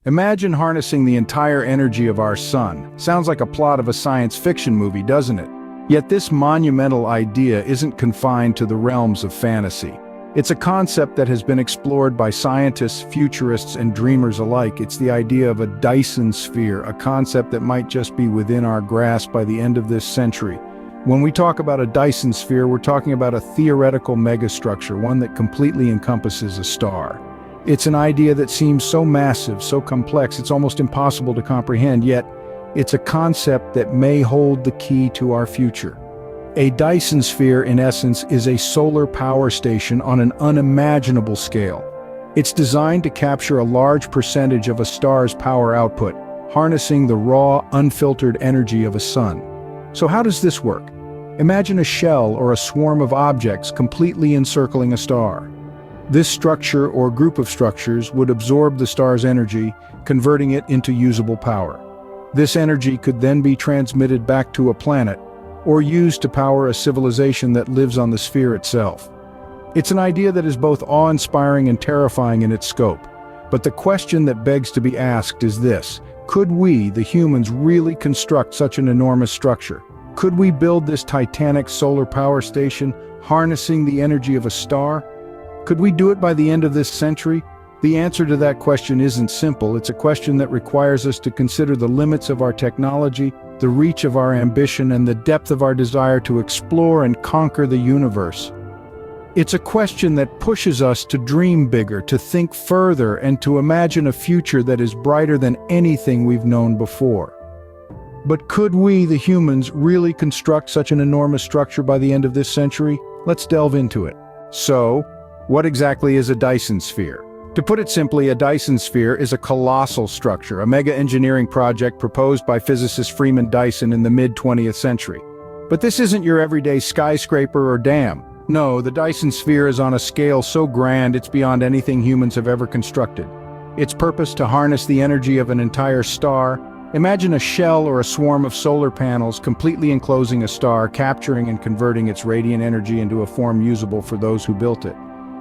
Imagine harnessing the entire energy of our sun. Sounds like a plot of a science fiction movie, doesn't it? Yet this monumental idea isn't confined to the realms of fantasy. It's a concept that has been explored by scientists, futurists, and dreamers alike. It's the idea of a Dyson Sphere, a concept that might just be within our grasp by the end of this century. When we talk about a Dyson Sphere, we're talking about a theoretical megastructure, one that completely encompasses a star. It's an idea that seems so massive, so complex, it's almost impossible to comprehend, yet it's a concept that may hold the key to our future. A Dyson Sphere, in essence, is a solar power station on an unimaginable scale. It's designed to capture a large percentage of a star's power output, harnessing the raw, unfiltered energy of a sun. So how does this work? Imagine a shell or a swarm of objects completely encircling a star. This structure or group of structures would absorb the star's energy, converting it into usable power. This energy could then be transmitted back to a planet, or used to power a civilization that lives on the sphere itself. It's an idea that is both awe-inspiring and terrifying in its scope. But the question that begs to be asked is this: could we, the humans, really construct such an enormous structure? Could we build this titanic solar power station, harnessing the energy of a star? Could we do it by the end of this century? The answer to that question isn't simple. It's a question that requires us to consider the limits of our technology, the reach of our ambition, and the depth of our desire to explore and conquer the universe. It's a question that pushes us to dream bigger, to think further, and to imagine a future that is brighter than anything we've known before. But could we, the humans, really construct such an enormous structure by the end of this century? Let's delve into it. So, what exactly is a Dyson Sphere? To put it simply, a Dyson Sphere is a colossal structure, a mega-engineering project proposed by physicist Freeman Dyson in the mid-20th century. But this isn't your everyday skyscraper or dam. No, the Dyson Sphere is on a scale so grand it's beyond anything humans have ever constructed. Its purpose to harness the energy of an entire star. Imagine a shell or a swarm of solar panels completely enclosing a star, capturing and converting its radiant energy into a form usable for those who built it.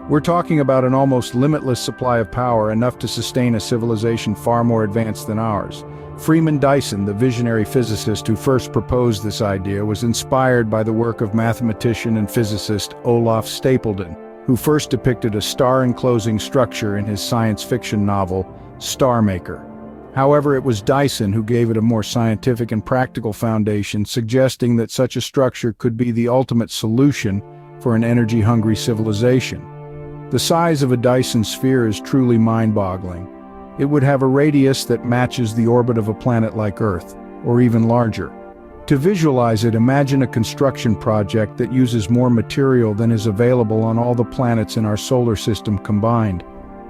We're talking about an almost limitless supply of power, enough to sustain a civilization far more advanced than ours. Freeman Dyson, the visionary physicist who first proposed this idea, was inspired by the work of mathematician and physicist Olaf Stapledon, who first depicted a star-enclosing structure in his science fiction novel, Star Maker. However, it was Dyson who gave it a more scientific and practical foundation, suggesting that such a structure could be the ultimate solution for an energy-hungry civilization. The size of a Dyson Sphere is truly mind-boggling. It would have a radius that matches the orbit of a planet like Earth, or even larger. To visualize it, imagine a construction project that uses more material than is available on all the planets in our solar system combined.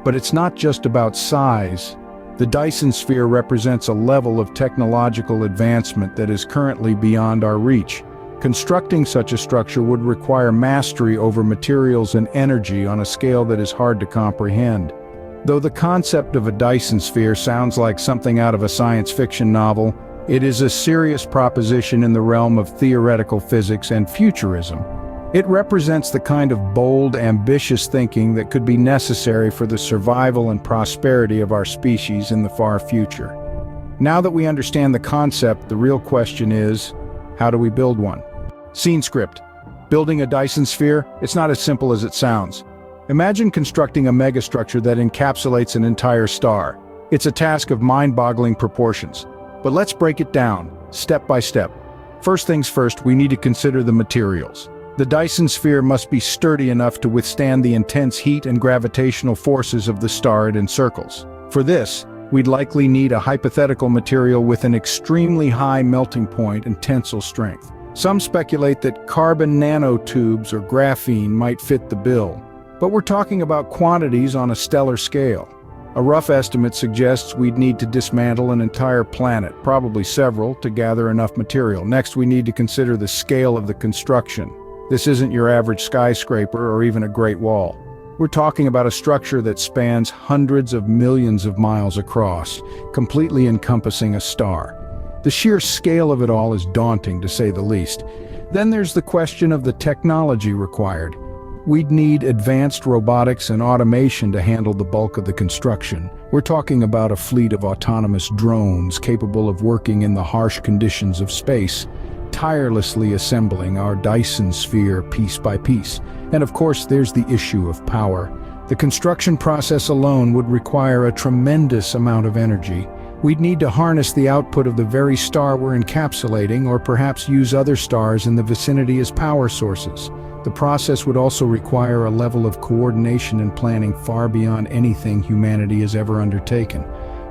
But it's not just about size. The Dyson Sphere represents a level of technological advancement that is currently beyond our reach. Constructing such a structure would require mastery over materials and energy on a scale that is hard to comprehend. Though the concept of a Dyson Sphere sounds like something out of a science fiction novel, it is a serious proposition in the realm of theoretical physics and futurism. It represents the kind of bold, ambitious thinking that could be necessary for the survival and prosperity of our species in the far future. Now that we understand the concept, the real question is, how do we build one? Scene script. Building a Dyson Sphere? It's not as simple as it sounds. Imagine constructing a megastructure that encapsulates an entire star. It's a task of mind-boggling proportions. But let's break it down, step by step. First things first, we need to consider the materials. The Dyson Sphere must be sturdy enough to withstand the intense heat and gravitational forces of the star it encircles. For this, we'd likely need a hypothetical material with an extremely high melting point and tensile strength. Some speculate that carbon nanotubes or graphene might fit the bill, but we're talking about quantities on a stellar scale. A rough estimate suggests we'd need to dismantle an entire planet, probably several, to gather enough material. Next, we need to consider the scale of the construction. This isn't your average skyscraper or even a Great Wall. We're talking about a structure that spans hundreds of millions of miles across, completely encompassing a star. The sheer scale of it all is daunting, to say the least. Then there's the question of the technology required. we'd need advanced robotics and automation to handle the bulk of the construction. We're talking about a fleet of autonomous drones capable of working in the harsh conditions of space, tirelessly assembling our Dyson Sphere piece by piece. And of course, there's the issue of power. The construction process alone would require a tremendous amount of energy. We'd need to harness the output of the very star we're encapsulating, or perhaps use other stars in the vicinity as power sources. The process would also require a level of coordination and planning far beyond anything humanity has ever undertaken.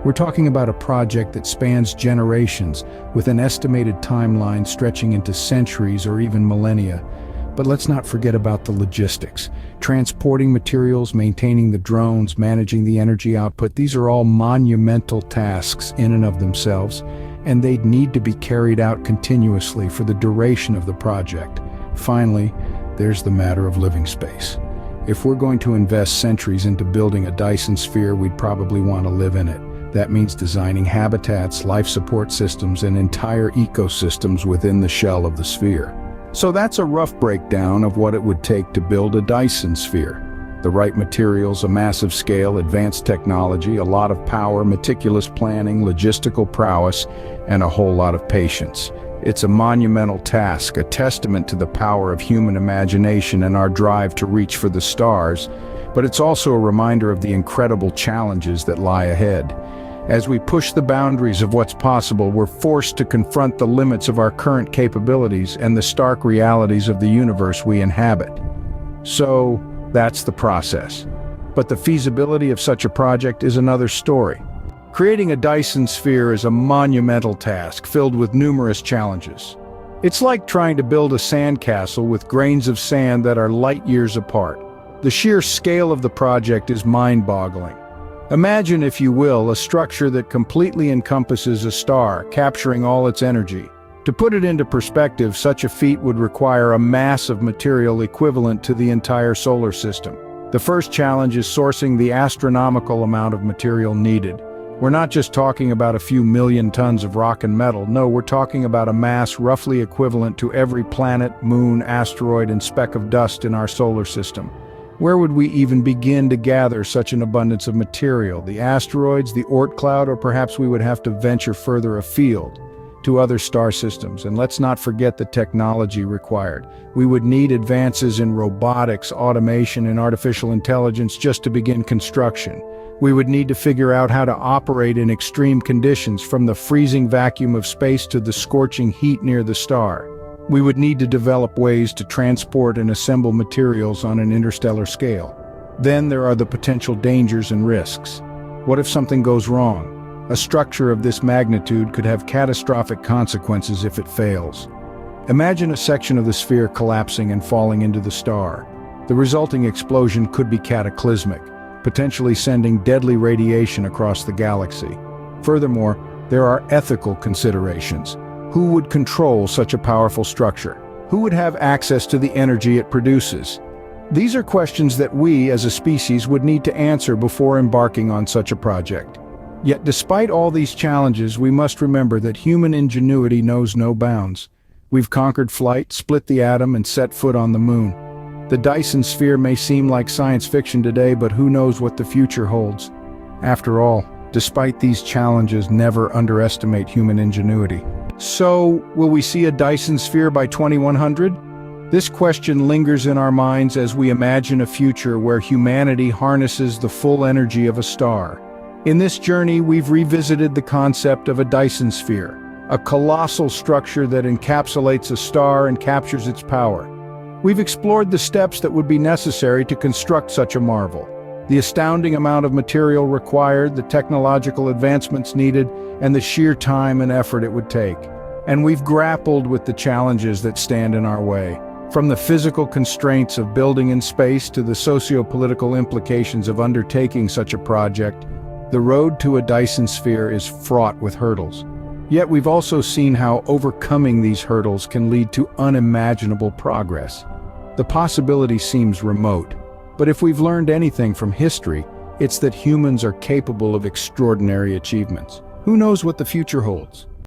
We're talking about a project that spans generations, with an estimated timeline stretching into centuries or even millennia. But let's not forget about the logistics. Transporting materials, maintaining the drones, managing the energy output, these are all monumental tasks in and of themselves, and they'd need to be carried out continuously for the duration of the project. Finally, there's the matter of living space. If we're going to invest centuries into building a Dyson Sphere, we'd probably want to live in it. That means designing habitats, life support systems, and entire ecosystems within the shell of the sphere. So that's a rough breakdown of what it would take to build a Dyson Sphere. The right materials, a massive scale, advanced technology, a lot of power, meticulous planning, logistical prowess, and a whole lot of patience. It's a monumental task, a testament to the power of human imagination and our drive to reach for the stars, but it's also a reminder of the incredible challenges that lie ahead. As we push the boundaries of what's possible, we're forced to confront the limits of our current capabilities and the stark realities of the universe we inhabit. So, that's the process. But the feasibility of such a project is another story. Creating a Dyson Sphere is a monumental task filled with numerous challenges. It's like trying to build a sandcastle with grains of sand that are light years apart. The sheer scale of the project is mind-boggling. Imagine, if you will, a structure that completely encompasses a star, capturing all its energy. To put it into perspective, such a feat would require a mass of material equivalent to the entire solar system. The first challenge is sourcing the astronomical amount of material needed. We're not just talking about a few million tons of rock and metal. No, we're talking about a mass roughly equivalent to every planet, moon, asteroid, and speck of dust in our solar system. Where would we even begin to gather such an abundance of material? The asteroids, the Oort cloud, or perhaps we would have to venture further afield to other star systems. And let's not forget the technology required. We would need advances in robotics, automation, and artificial intelligence just to begin construction. We would need to figure out how to operate in extreme conditions, from the freezing vacuum of space to the scorching heat near the star. We would need to develop ways to transport and assemble materials on an interstellar scale. Then there are the potential dangers and risks. What if something goes wrong? A structure of this magnitude could have catastrophic consequences if it fails. Imagine a section of the sphere collapsing and falling into the star. The resulting explosion could be cataclysmic, potentially sending deadly radiation across the galaxy. Furthermore, there are ethical considerations. Who would control such a powerful structure? Who would have access to the energy it produces? These are questions that we, as a species, would need to answer before embarking on such a project. Yet despite all these challenges, we must remember that human ingenuity knows no bounds. We've conquered flight, split the atom, and set foot on the moon. The Dyson Sphere may seem like science fiction today, but who knows what the future holds? After all, despite these challenges, never underestimate human ingenuity. So, will we see a Dyson Sphere by 2100? This question lingers in our minds as we imagine a future where humanity harnesses the full energy of a star. In this journey, we've revisited the concept of a Dyson Sphere, a colossal structure that encapsulates a star and captures its power. We've explored the steps that would be necessary to construct such a marvel, the astounding amount of material required, the technological advancements needed, and the sheer time and effort it would take. And we've grappled with the challenges that stand in our way, from the physical constraints of building in space to the socio-political implications of undertaking such a project. The road to a Dyson Sphere is fraught with hurdles. Yet we've also seen how overcoming these hurdles can lead to unimaginable progress. The possibility seems remote, but if we've learned anything from history, it's that humans are capable of extraordinary achievements. Who knows what the future holds?